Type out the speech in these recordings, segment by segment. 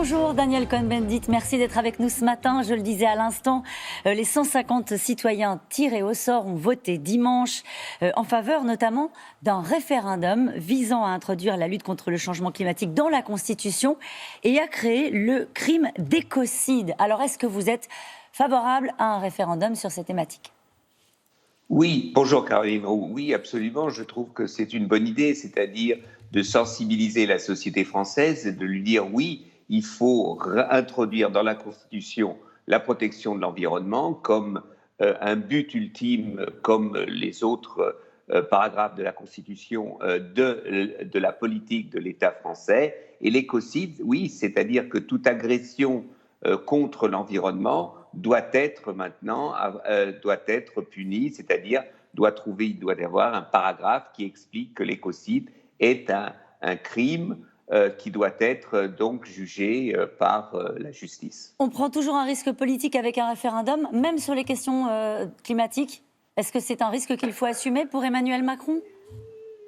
Bonjour Daniel Cohn-Bendit, merci d'être avec nous ce matin. Je le disais à l'instant, les 150 citoyens tirés au sort ont voté dimanche en faveur notamment d'un référendum visant à introduire la lutte contre le changement climatique dans la Constitution et à créer le crime d'écocide. Alors est-ce que vous êtes favorable à un référendum sur ces thématiques ? Oui, bonjour Caroline. Oui, absolument. Je trouve que c'est une bonne idée, c'est-à-dire de sensibiliser la société française et de lui dire oui, il faut introduire dans la Constitution la protection de l'environnement comme un but ultime, comme les autres paragraphes de la Constitution de la politique de l'État français. Et l'écocide, oui, c'est-à-dire que toute agression contre l'environnement doit être maintenant punie, c'est-à-dire il doit y avoir un paragraphe qui explique que l'écocide est un crime qui doit être donc jugé par la justice. On prend toujours un risque politique avec un référendum, même sur les questions climatiques. Est-ce que c'est un risque qu'il faut assumer pour Emmanuel Macron ?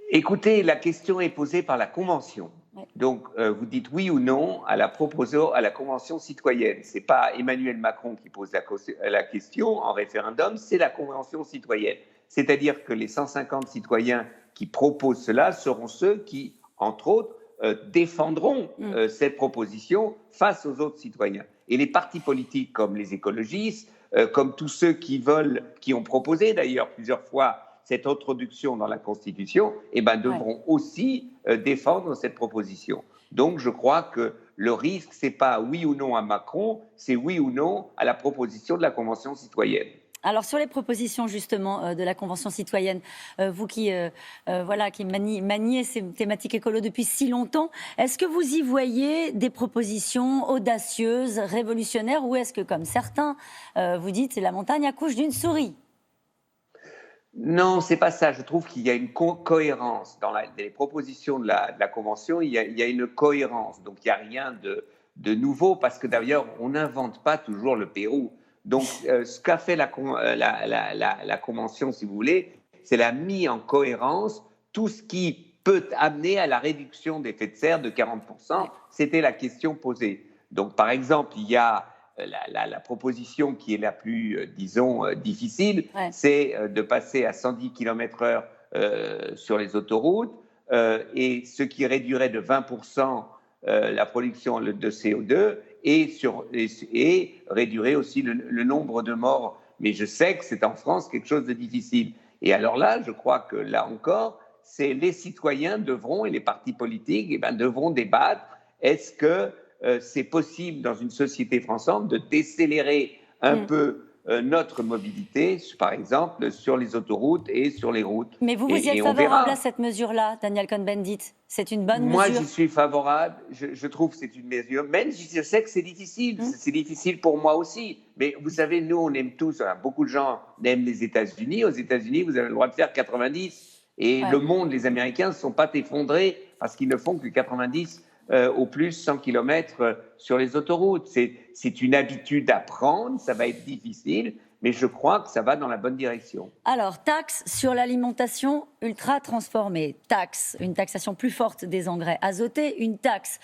Écoutez, la question est posée par la Convention. Ouais. Donc, vous dites oui ou non à la Convention citoyenne. Ce n'est pas Emmanuel Macron qui pose la question en référendum, c'est la Convention citoyenne. C'est-à-dire que les 150 citoyens qui proposent cela seront ceux qui, entre autres, défendront cette proposition face aux autres citoyens. Et les partis politiques comme les écologistes, comme tous ceux qui ont proposé d'ailleurs plusieurs fois cette introduction dans la Constitution, devront aussi défendre cette proposition. Donc je crois que le risque, ce n'est pas oui ou non à Macron, c'est oui ou non à la proposition de la Convention citoyenne. Alors sur les propositions justement de la Convention citoyenne, vous qui maniez ces thématiques écolo depuis si longtemps, est-ce que vous y voyez des propositions audacieuses, révolutionnaires, ou est-ce que, comme certains, vous dites, c'est la montagne accouche d'une souris ? Non, c'est pas ça. Je trouve qu'il y a une cohérence dans les propositions de la Convention. Il y a une cohérence, donc il n'y a rien de nouveau, parce que d'ailleurs, on n'invente pas toujours le Pérou. Donc, ce qu'a fait la Convention, si vous voulez, c'est la mise en cohérence tout ce qui peut amener à la réduction des effets de serre de 40%. C'était la question posée. Donc, par exemple, il y a la proposition qui est la plus, difficile, c'est de passer à 110 km/h sur les autoroutes, et ce qui réduirait de 20% la production de CO2 et réduirait aussi le nombre de morts. Mais je sais que c'est en France quelque chose de difficile. Et alors là, je crois que là encore, c'est les citoyens devront, et les partis politiques devront débattre. Est-ce que c'est possible dans une société française de décélérer un peu notre mobilité, par exemple, sur les autoroutes et sur les routes. Mais vous y êtes favorable à cette mesure-là, Daniel Cohn-Bendit ? C'est une bonne mesure ? Moi, j'y suis favorable. Je trouve que c'est une mesure, même si je sais que c'est difficile. C'est difficile pour moi aussi. Mais vous savez, nous, on aime tous, beaucoup de gens aiment les États-Unis. Aux États-Unis, vous avez le droit de faire 90. Et le monde, les Américains ne sont pas effondrés parce qu'ils ne font que 90 au plus 100 km sur les autoroutes. C'est une habitude à prendre, ça va être difficile, mais je crois que ça va dans la bonne direction. Alors, taxe sur l'alimentation ultra transformée, une taxation plus forte des engrais azotés, une taxe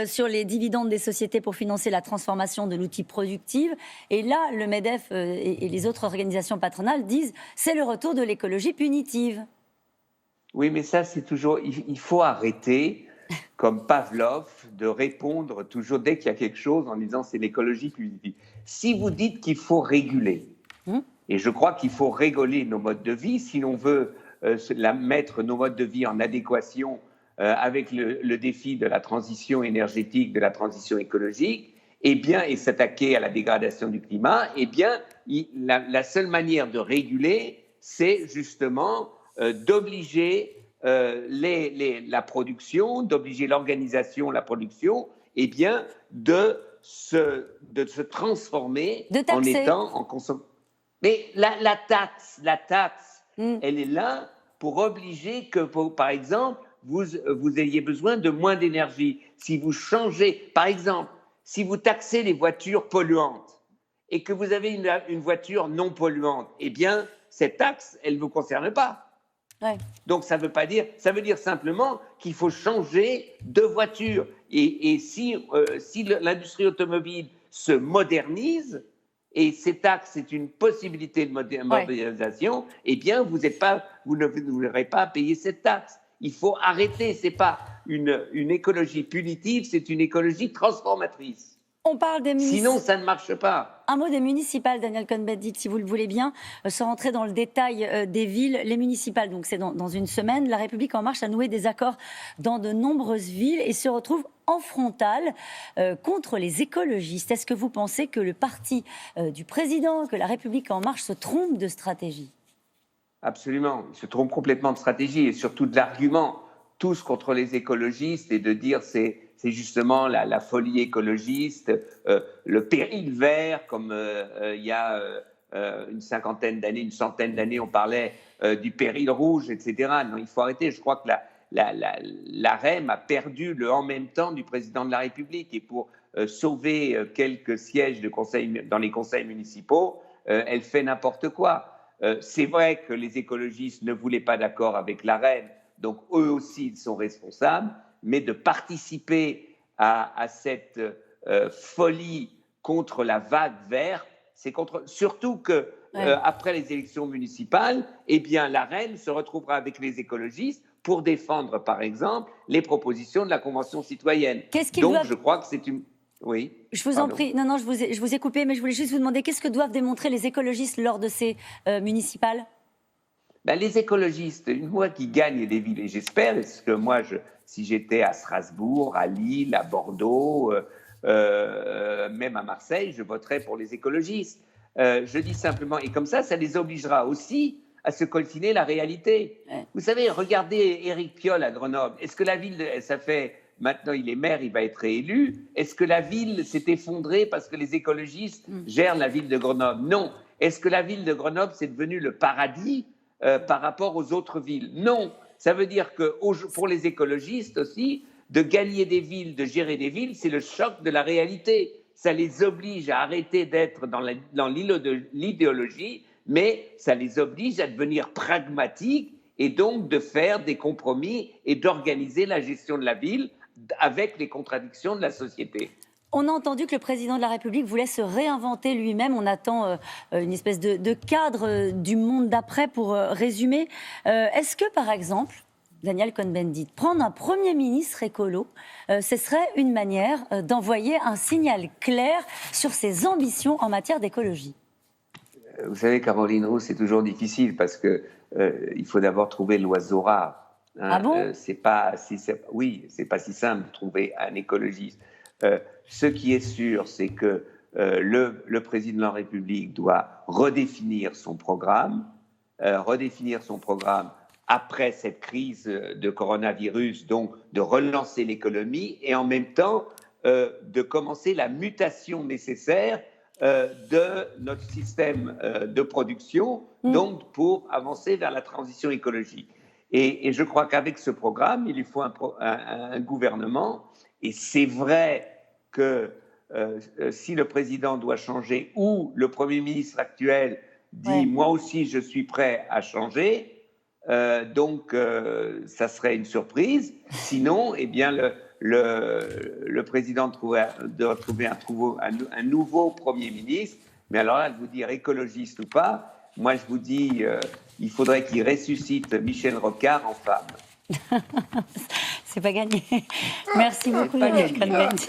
sur les dividendes des sociétés pour financer la transformation de l'outil productif. Et là, le MEDEF et les autres organisations patronales disent c'est le retour de l'écologie punitive. Oui, mais ça, c'est toujours... Il faut arrêter, comme Pavlov, de répondre toujours dès qu'il y a quelque chose en disant c'est l'écologie punitive. Si vous dites qu'il faut réguler, et je crois qu'il faut réguler nos modes de vie, si l'on veut mettre nos modes de vie en adéquation avec le défi de la transition énergétique, de la transition écologique, et s'attaquer à la dégradation du climat, la seule manière de réguler, c'est justement d'obliger la production, d'obliger l'organisation, la production, de se transformer en étant en consommation. Mais la taxe, elle est là pour obliger que, par exemple, vous ayez besoin de moins d'énergie. Si vous changez, par exemple, si vous taxez les voitures polluantes et que vous avez une voiture non polluante, cette taxe, elle ne vous concerne pas. Ouais. Donc ça veut dire simplement qu'il faut changer de voiture. Et si l'industrie automobile se modernise, et cet axe c'est une possibilité de modernisation, eh bien vous n'aurez pas à payer cette taxe. Il faut arrêter, ce n'est pas une écologie punitive, c'est une écologie transformatrice. On parle des Sinon, ça ne marche pas. Un mot des municipales, Daniel Cohn-Bendit, si vous le voulez bien, sans rentrer dans le détail des villes. Les municipales, donc c'est dans une semaine, La République En Marche a noué des accords dans de nombreuses villes et se retrouve en frontale contre les écologistes. Est-ce que vous pensez que le parti du président, que La République En Marche se trompe de stratégie ? Absolument, il se trompe complètement de stratégie et surtout de l'argument. Tous contre les écologistes et de dire c'est justement la folie écologiste, le péril vert, comme il y a une centaine d'années, on parlait du péril rouge, etc. Non, il faut arrêter. Je crois que l'AREM a perdu le en même temps du président de la République. Et pour sauver quelques sièges dans les conseils municipaux, elle fait n'importe quoi. C'est vrai que les écologistes ne voulaient pas d'accord avec l'AREM, donc eux aussi ils sont responsables, mais de participer à cette folie contre la vague verte, surtout que après les élections municipales, eh bien l'AREM se retrouvera avec les écologistes pour défendre, par exemple, les propositions de la Convention citoyenne. Je crois que c'est une... Oui. Je vous en prie. Non, je vous ai coupé, mais je voulais juste vous demander qu'est-ce que doivent démontrer les écologistes lors de ces municipales ? Les écologistes, une fois qu'ils gagnent des villes, et j'espère, parce que moi, si j'étais à Strasbourg, à Lille, à Bordeaux, même à Marseille, je voterais pour les écologistes. Je dis simplement, et comme ça les obligera aussi à se coltiner la réalité. Ouais. Vous savez, regardez Éric Piolle à Grenoble. Est-ce que la ville, ça fait... Maintenant, il est maire, il va être réélu. Est-ce que la ville s'est effondrée parce que les écologistes gèrent la ville de Grenoble ? Non. Est-ce que la ville de Grenoble, c'est devenu le paradis par rapport aux autres villes ? Non. Ça veut dire que pour les écologistes aussi, de gagner des villes, de gérer des villes, c'est le choc de la réalité. Ça les oblige à arrêter d'être dans l'idéologie, mais ça les oblige à devenir pragmatiques et donc de faire des compromis et d'organiser la gestion de la ville avec les contradictions de la société. On a entendu que le président de la République voulait se réinventer lui-même. On attend une espèce de cadre du monde d'après pour résumer. Est-ce que, par exemple, Daniel Cohn-Bendit, prendre un Premier ministre écolo, ce serait une manière d'envoyer un signal clair sur ses ambitions en matière d'écologie ? Vous savez, Caroline Roux, c'est toujours difficile parce que il faut d'abord trouver l'oiseau rare. Hein. Ah bon ? C'est pas si simple de trouver un écologiste. Ce qui est sûr, c'est que le président de la République doit redéfinir son programme après cette crise de coronavirus, donc de relancer l'économie et en même temps de commencer la mutation nécessaire de notre système de production, donc pour avancer vers la transition écologique. Et je crois qu'avec ce programme, il lui faut un gouvernement. Et c'est vrai que si le président doit changer ou le Premier ministre actuel dit « moi aussi, je suis prêt à changer », donc ça serait une surprise. Sinon, eh bien, le président doit trouver un nouveau Premier ministre. Mais alors là, de vous dire écologiste ou pas, moi je vous dis, il faudrait qu'il ressuscite Michel Rocard en femme. C'est pas gagné. Merci beaucoup, Daniel Cohn-Bendit.